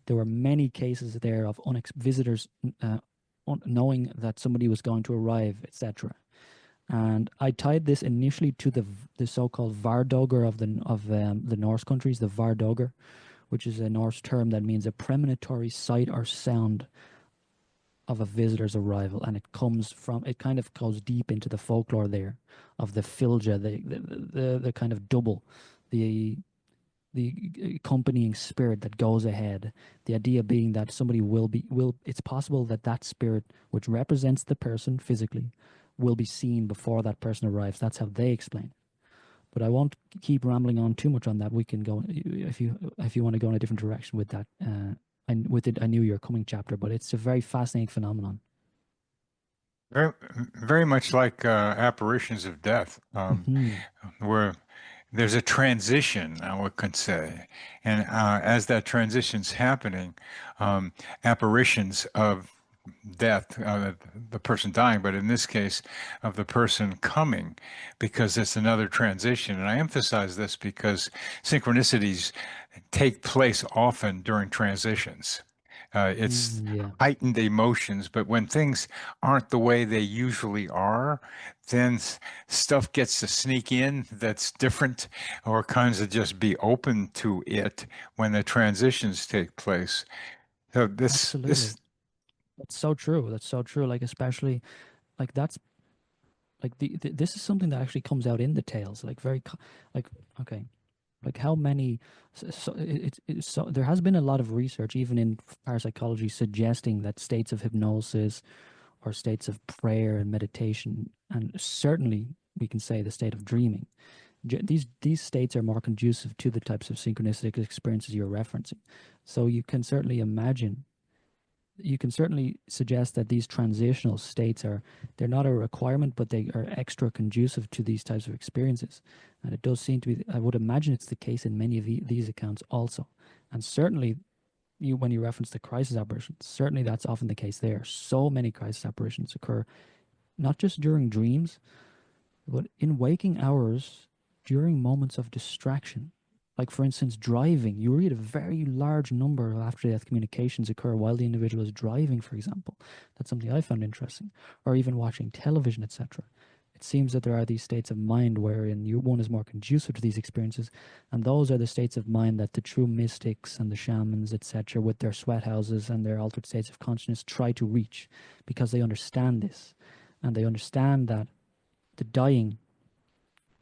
There were many cases there of visitors knowing that somebody was going to arrive, etc. And I tied this initially to the so-called Vardoger of the Norse countries, the Vardoger, which is a Norse term that means a premonitory sight or sound of a visitor's arrival, and it kind of goes deep into the folklore there of the filja, the kind of double, the accompanying spirit that goes ahead. The idea being that somebody it's possible that that spirit, which represents the person physically, will be seen before that person arrives. That's how they explain it. But I won't keep rambling on too much on that. We can go if you want to go in a different direction with that. And with it, I knew your coming chapter, but it's a very fascinating phenomenon. Very, very much like apparitions of death, Hmm. where there's a transition, I would say, and as that transition's happening, apparitions of death, the person dying, but in this case, of the person coming, because it's another transition. And I emphasize this because synchronicities take place often during transitions. It's Yeah, heightened emotions, but when things aren't the way they usually are, then stuff gets to sneak in that's different, or kinds of just be open to it when the transitions take place. So this absolutely. That's so true. That's so true. Like, especially like that's like this is something that actually comes out in the tales. Like like, okay, like how many so there has been a lot of research even in parapsychology suggesting that states of hypnosis or states of prayer and meditation, and certainly we can say the state of dreaming, these states are more conducive to the types of synchronistic experiences you're referencing. So you can certainly suggest that these transitional states they're not a requirement, but they are extra conducive to these types of experiences. And it does seem to be, I would imagine it's the case in many of these accounts also. And certainly when you reference the crisis apparitions, certainly that's often the case there. So many crisis apparitions occur not just during dreams, but in waking hours, during moments of distraction. Like, for instance, driving. You read a very large number of after death communications occur while the individual is driving, for example. That's something I found interesting. Or even watching television, etc. it seems that there are these states of mind wherein one is more conducive to these experiences, and those are the states of mind that the true mystics and the shamans, etc., with their sweat houses and their altered states of consciousness try to reach, because they understand this, and they understand that the dying,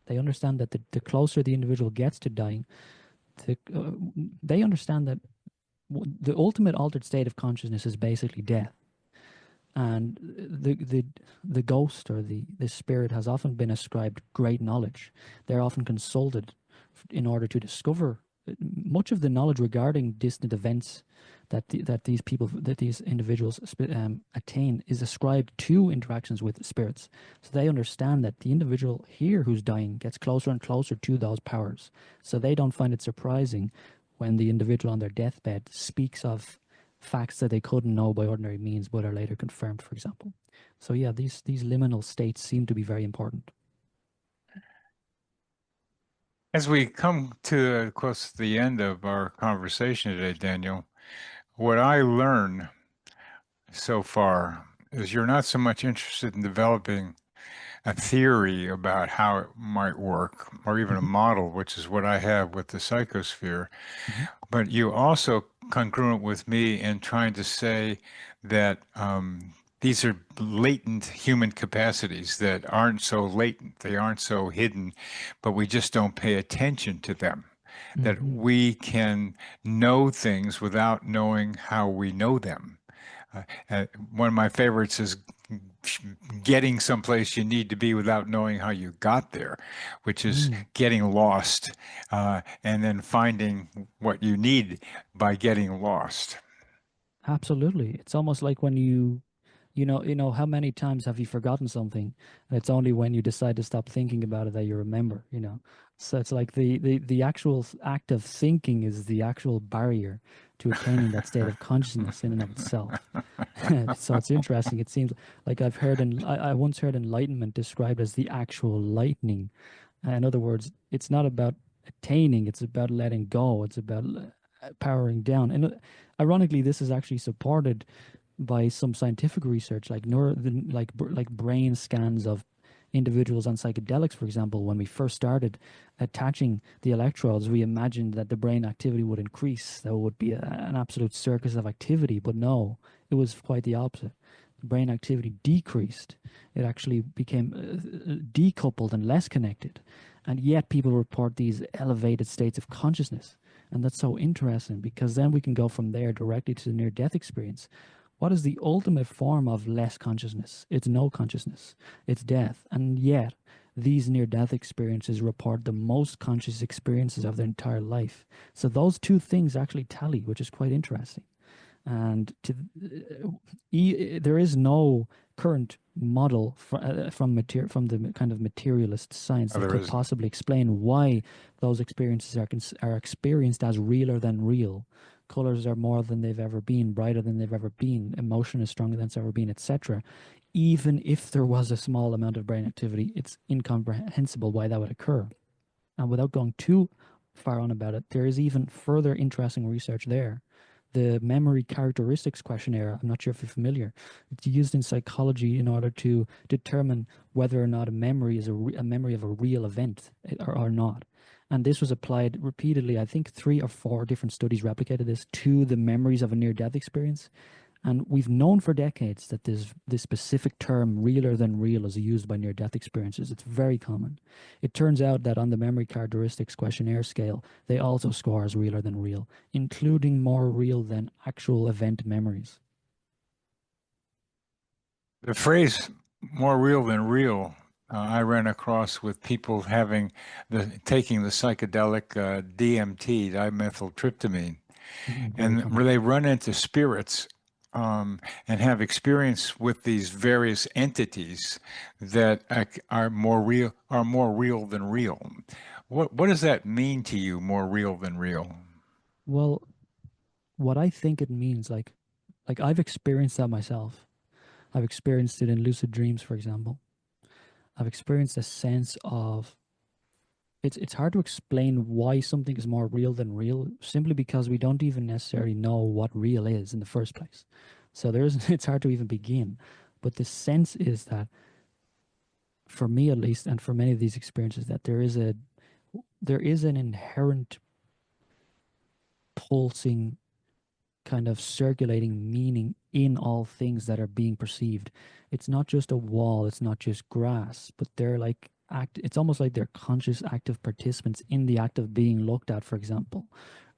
they understand that the closer the individual gets to dying, they understand that the ultimate altered state of consciousness is basically death. And the ghost or the spirit has often been ascribed great knowledge. They're often consulted in order to discover much of the knowledge regarding distant events that these individuals attain is ascribed to interactions with spirits. So they understand that the individual here who's dying gets closer and closer to those powers. So they don't find it surprising when the individual on their deathbed speaks of facts that they couldn't know by ordinary means but are later confirmed, for example. So yeah, these liminal states seem to be very important. As we come to close to the end of our conversation today, Daniel, what I learn so far is you're not so much interested in developing a theory about how it might work, or even a Hmm. model, which is what I have with the psychosphere. Hmm. But you also congruent with me in trying to say that these are latent human capacities that aren't so latent, they aren't so hidden, but we just don't pay attention to them. That Hmm. we can know things without knowing how we know them. One of my favorites is getting someplace you need to be without knowing how you got there, which is Mm. getting lost and then finding what you need by getting lost. Absolutely. It's almost like when you know, how many times have you forgotten something? And it's only when you decide to stop thinking about it that you remember. So it's like the actual act of thinking is the actual barrier to attaining that state of consciousness in and of itself. So it's interesting. It seems like I once heard enlightenment described as the actual lightning. In other words, it's not about attaining, it's about letting go, it's about powering down. And ironically, this is actually supported by some scientific research, like like brain scans of individuals on psychedelics, for example. When we first started attaching the electrodes, we imagined that the brain activity would increase. There would be an absolute circus of activity, but no, it was quite the opposite. The brain activity decreased. It actually became decoupled and less connected. And yet people report these elevated states of consciousness. And that's so interesting because then we can go from there directly to the near death experience. What is the ultimate form of less consciousness? It's no consciousness. It's death. And yet, these near death experiences report the most conscious experiences of their entire life. So those two things actually tally, which is quite interesting. And there is no current model from the kind of materialist science that There could isn't. possibly explain why those experiences are experienced as realer than real. Colors are more than they've ever been, brighter than they've ever been, emotion is stronger than it's ever been, etc. Even if there was a small amount of brain activity, it's incomprehensible why that would occur. And without going too far on about it, there is even further interesting research there. The memory characteristics questionnaire, I'm not sure if you're familiar, it's used in psychology in order to determine whether or not a memory is a memory of a real event or not. And this was applied repeatedly. I think 3 or 4 different studies replicated this to the memories of a near death experience. And we've known for decades that this specific term, realer than real, is used by near death experiences. It's very common. It turns out that on the memory characteristics questionnaire scale, they also score as realer than real, including more real than actual event memories. The phrase more real than real, I ran across with people taking the psychedelic DMT, dimethyltryptamine, Very and where common. they run into spirits and have experience with these various entities that are more real than real. What does that mean to you, more real than real? Well, what I think it means, like I've experienced that myself. I've experienced it in lucid dreams, for example. I've experienced a sense of it's hard to explain why something is more real than real simply because we don't even necessarily know what real is in the first place. So there's it's hard to even begin. But the sense is that for me at least, and for many of these experiences, that there is an inherent pulsing kind of circulating meaning in all things that are being perceived. It's not just a wall, it's not just grass, but they're like it's almost like they're conscious active participants in the act of being looked at. For example,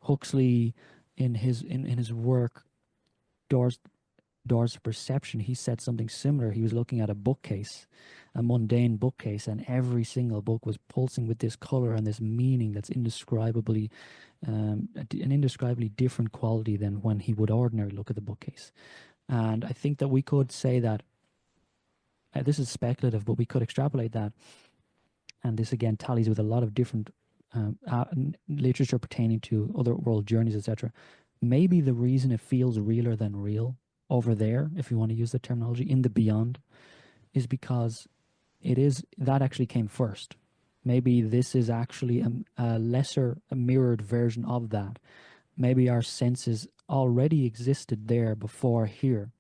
Huxley in his work Doors Doors of Perception, he said something similar. He was looking at a bookcase, a mundane bookcase, and every single book was pulsing with this color and this meaning that's indescribably an indescribably different quality than when he would ordinarily look at the bookcase. And I think that we could say that this is speculative, but we could extrapolate that. And this again tallies with a lot of different literature pertaining to other world journeys, etc. Maybe the reason it feels realer than real over there, if you want to use the terminology, in the beyond, is because it is that actually came first. Maybe this is actually a lesser, a mirrored version of that. Maybe our senses already existed there before here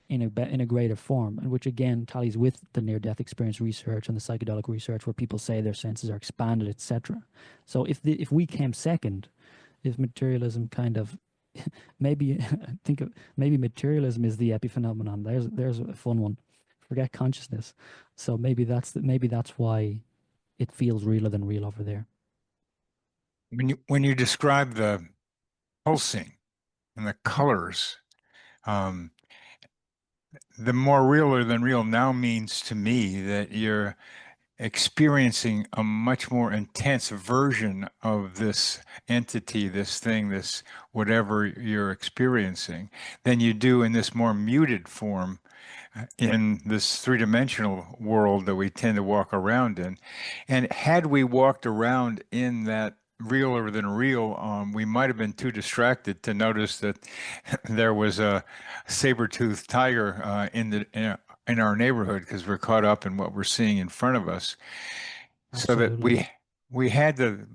in a greater form, and which again tallies with the near-death experience research and the psychedelic research, where people say their senses are expanded, etc. So if we came second, if materialism kind of maybe think of maybe materialism is the epiphenomenon. There's a fun one. Forget consciousness. So maybe that's why it feels realer than real over there. When you describe the pulsing and the colors, um, the more realer than real now means to me that you're experiencing a much more intense version of this entity, this thing, this whatever you're experiencing, than you do in this more muted form in this three-dimensional world that we tend to walk around in. And had we walked around in that realer than real, we might have been too distracted to notice that there was a saber-toothed tiger in our neighborhood because we're caught up in what we're seeing in front of us. So that Absolutely. we had to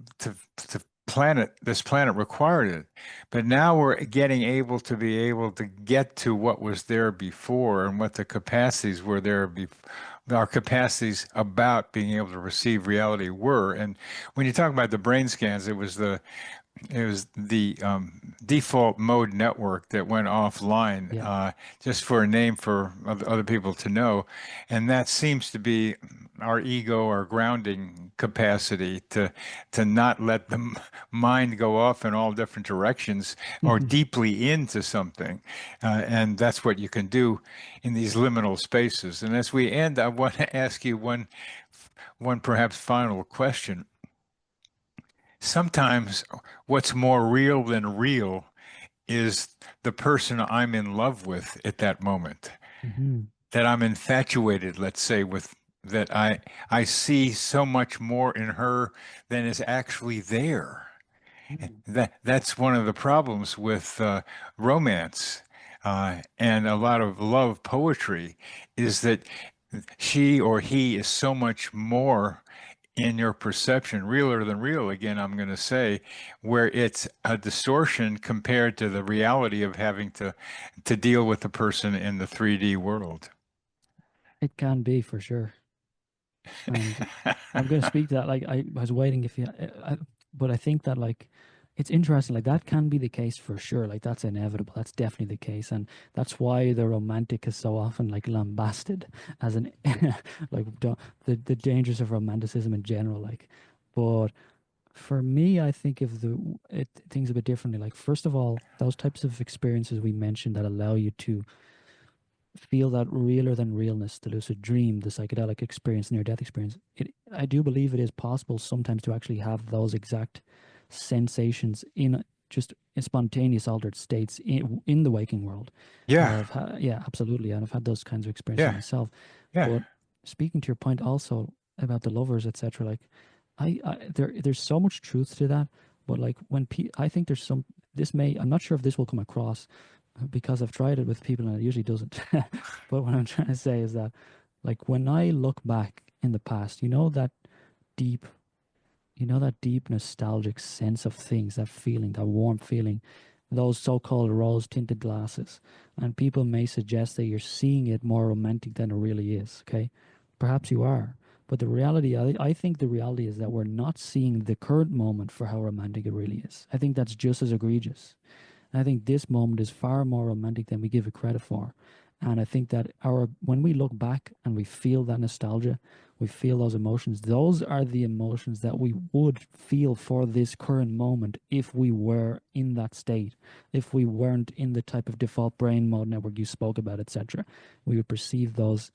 planet, this planet required it. But now we're getting able to be able to get to what was there before and what the capacities were there before. Our capacities about being able to receive reality were. And when you talk about the brain scans, it was the default mode network that went offline, Yeah. just for a name for other people to know. And that seems to be our ego, our grounding capacity to not let the mind go off in all different directions or deeply into something. And that's what you can do in these liminal spaces. And as we end, I want to ask you one perhaps final question. Sometimes what's more real than real is the person I'm in love with at that moment, Hmm. that I'm infatuated, let's say, with, that I see so much more in her than is actually there. That's one of the problems with romance and a lot of love poetry, is that she or he is so much more in your perception, realer than real, again, I'm going to say, where it's a distortion compared to the reality of having to deal with the person in the 3D world. It can be for sure. And I'm going to speak to that. Like I was waiting if you, but I think that like it's interesting. Like that can be the case for sure. Like that's inevitable. That's definitely the case, and that's why the romantic is so often like lambasted as an like the dangers of romanticism in general. Like, but for me, I think if things a bit differently. Like first of all, those types of experiences we mentioned that allow you to feel that realer than realness, the lucid dream, the psychedelic experience, near death experience. I do believe it is possible sometimes to actually have those exact sensations in just in spontaneous altered states in the waking world. Yeah, Yeah, absolutely. And I've had those kinds of experiences yeah, myself. yeah. But speaking to your point also about the lovers, etc., like there's so much truth to that. But like I think there's some, I'm not sure if this will come across because I've tried it with people and it usually doesn't. But what I'm trying to say is that, like, when I look back in the past, deep, that deep nostalgic sense of things, that feeling, that warm feeling, those so-called rose-tinted glasses, and people may suggest that you're seeing it more romantic than it really is. Okay, Perhaps you are. But the reality, I think the reality is that we're not seeing the current moment for how romantic it really is. I think that's just as egregious. I think this moment is far more romantic than we give it credit for. And I think that when we look back and we feel that nostalgia, we feel those emotions, those are the emotions that we would feel for this current moment if we were in that state, if we weren't in the type of default brain mode network you spoke about, etc. We would perceive those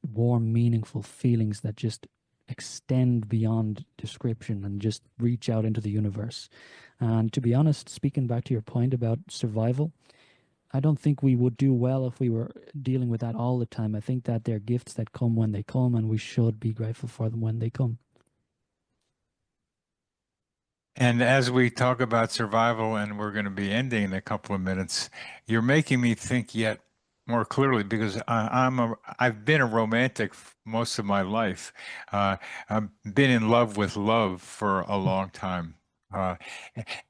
warm, meaningful feelings that just extend beyond description and just reach out into the universe. And to be honest, speaking back to your point about survival, I don't think we would do well if we were dealing with that all the time. I think that they're gifts that come when they come, and we should be grateful for them when they come. And as we talk about survival, and we're going to be ending in a couple of minutes, you're making me think yet more clearly because I've been a romantic most of my life. I've been in love with love for a long time, uh,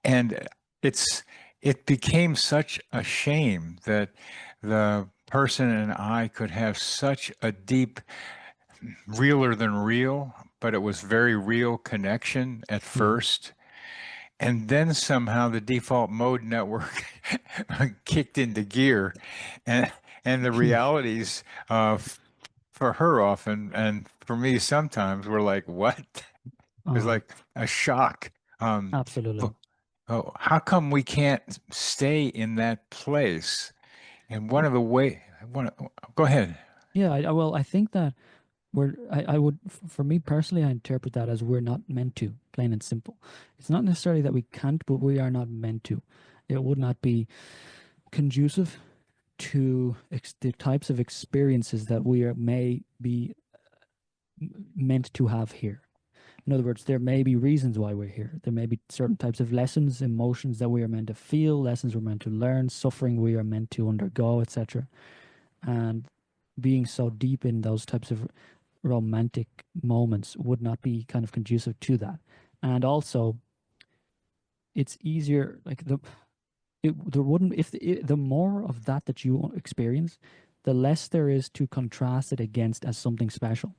and it's it became such a shame that the person and I could have such a deep, realer than real, but it was very real connection at Mhm. first. And then somehow the default mode network kicked into gear, and the realities for her often and for me sometimes were like, what? It was Uh, like a shock. Um, Absolutely. but, oh, how come we can't stay in that place? And one Well, of the way, go ahead. yeah, well, I think that I would, for me personally, I interpret that as we're not meant to, plain and simple. It's not necessarily that we can't, but we are not meant to. It would not be conducive to the types of experiences that we may be meant to have here. In other words, there may be reasons why we're here. There may be certain types of lessons, emotions that we are meant to feel, lessons we're meant to learn, suffering we are meant to undergo, etc. And being so deep in those types of romantic moments would not be kind of conducive to that. And also, it's easier, like there wouldn't, if the more of that that you experience, the less there is to contrast it against as something special.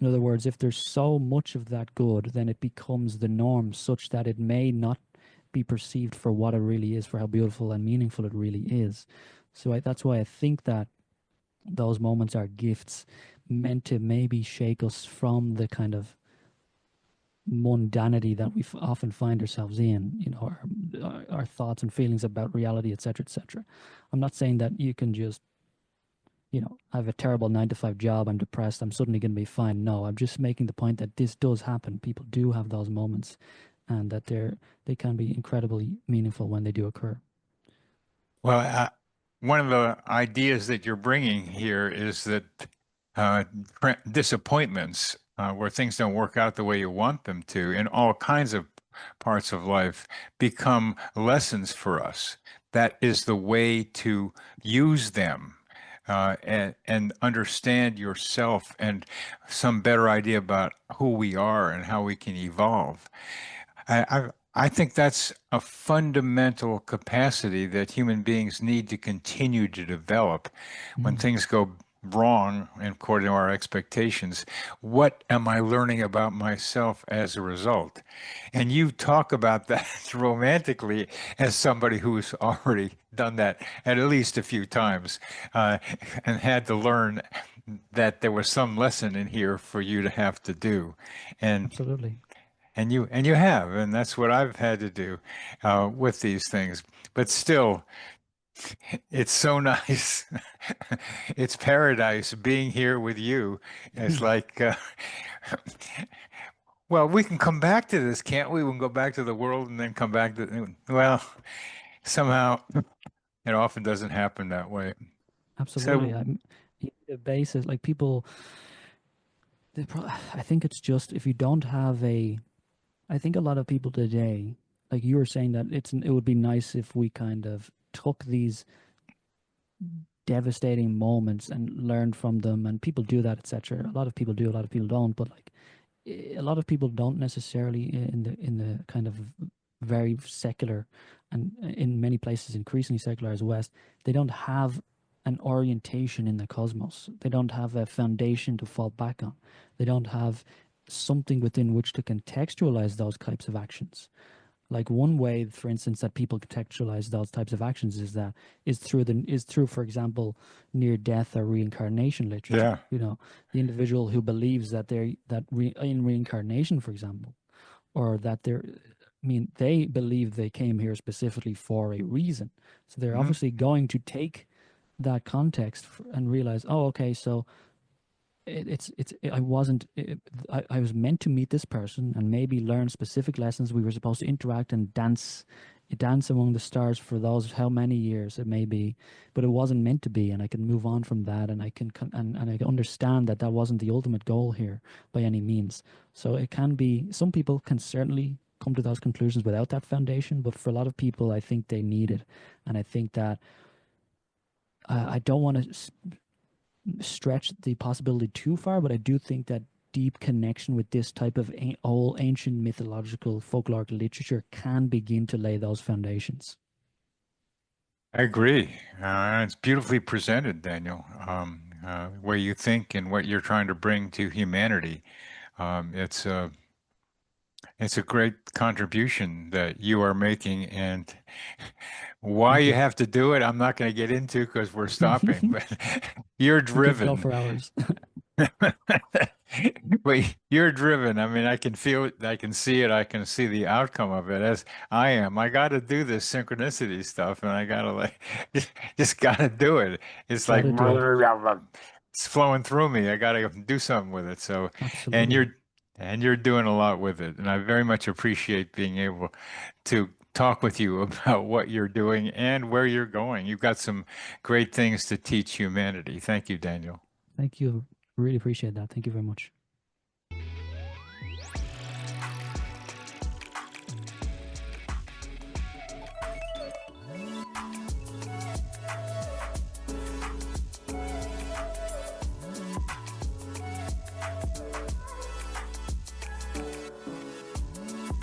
In other words, if there's so much of that good, then it becomes the norm such that it may not be perceived for what it really is, for how beautiful and meaningful it really is. So that's why I think that those moments are gifts meant to maybe shake us from the kind of mundanity that we often find ourselves in, our thoughts and feelings about reality, etc., etc. I'm not saying that you can just, I have a terrible 9 to 5 job, I'm depressed, I'm suddenly going to be fine. No, I'm just making the point that this does happen. People do have those moments, and that they can be incredibly meaningful when they do occur. Well, one of the ideas that you're bringing here is that uh, disappointments, where things don't work out the way you want them to, in all kinds of parts of life, become lessons for us. That is the way to use them. And understand yourself and some better idea about who we are and how we can evolve. I think that's a fundamental capacity that human beings need to continue to develop when Mm, things go wrong according to our expectations. What am I learning about myself as a result? And you talk about that romantically as somebody who's already done that at least a few times, and had to learn that there was some lesson in here for you to have to do. And absolutely. you have, and that's what I've had to do with these things. But still, it's so nice. It's paradise being here with you. It's like, well, we can come back to this, can't we? We can go back to the world and then come back to, well, somehow it often doesn't happen that way. Absolutely. So, The basis, like people, I think it's just if you don't have a, I think a lot of people today, like you were saying that it would be nice if we kind of took these devastating moments and learned from them, and people do that, etc. A lot of people do, a lot of people don't, but like a lot of people don't necessarily in the kind of very secular and in many places increasingly secularized West, they don't have an orientation in the cosmos. They don't have a foundation to fall back on. They don't have something within which to contextualize those types of actions. Like one way, for instance, that people contextualize those types of actions is through, for example, near death or reincarnation literature. Yeah. You know, the individual who believes that in reincarnation, for example, or that they're, I mean, they believe they came here specifically for a reason. So they're Hmm. obviously going to take that context and realize, oh, okay, so I wasn't I was meant to meet this person and maybe learn specific lessons. We were supposed to interact and dance among the stars for those how many years it may be, but it wasn't meant to be, and I can move on from that, and I can and I can understand that that wasn't the ultimate goal here by any means. So it can be, some people can certainly come to those conclusions without that foundation, but for a lot of people I think they need it. And I think that I don't want to stretch the possibility too far, but I do think that deep connection with this type of old ancient mythological folkloric literature can begin to lay those foundations. I agree. It's beautifully presented, Daniel, where you think and what you're trying to bring to humanity. Um, it's a it's a great contribution that you are making, and why Thank you you. have to do it, I'm not going to get into because we're stopping. But you're We could go driven. for hours. Wait, you're driven. I mean, I can feel it, I can see it, I can see the outcome of it as I am. I got to do this synchronicity stuff, and I got to like just got to do it. It's like Gotta do it. it's flowing through me. I got to do something with it. So, and Absolutely. you're doing a lot with it, and I very much appreciate being able to talk with you about what you're doing and where you're going. You've got some great things to teach humanity. Thank you, Daniel. Thank you. Really appreciate that. Thank you very much.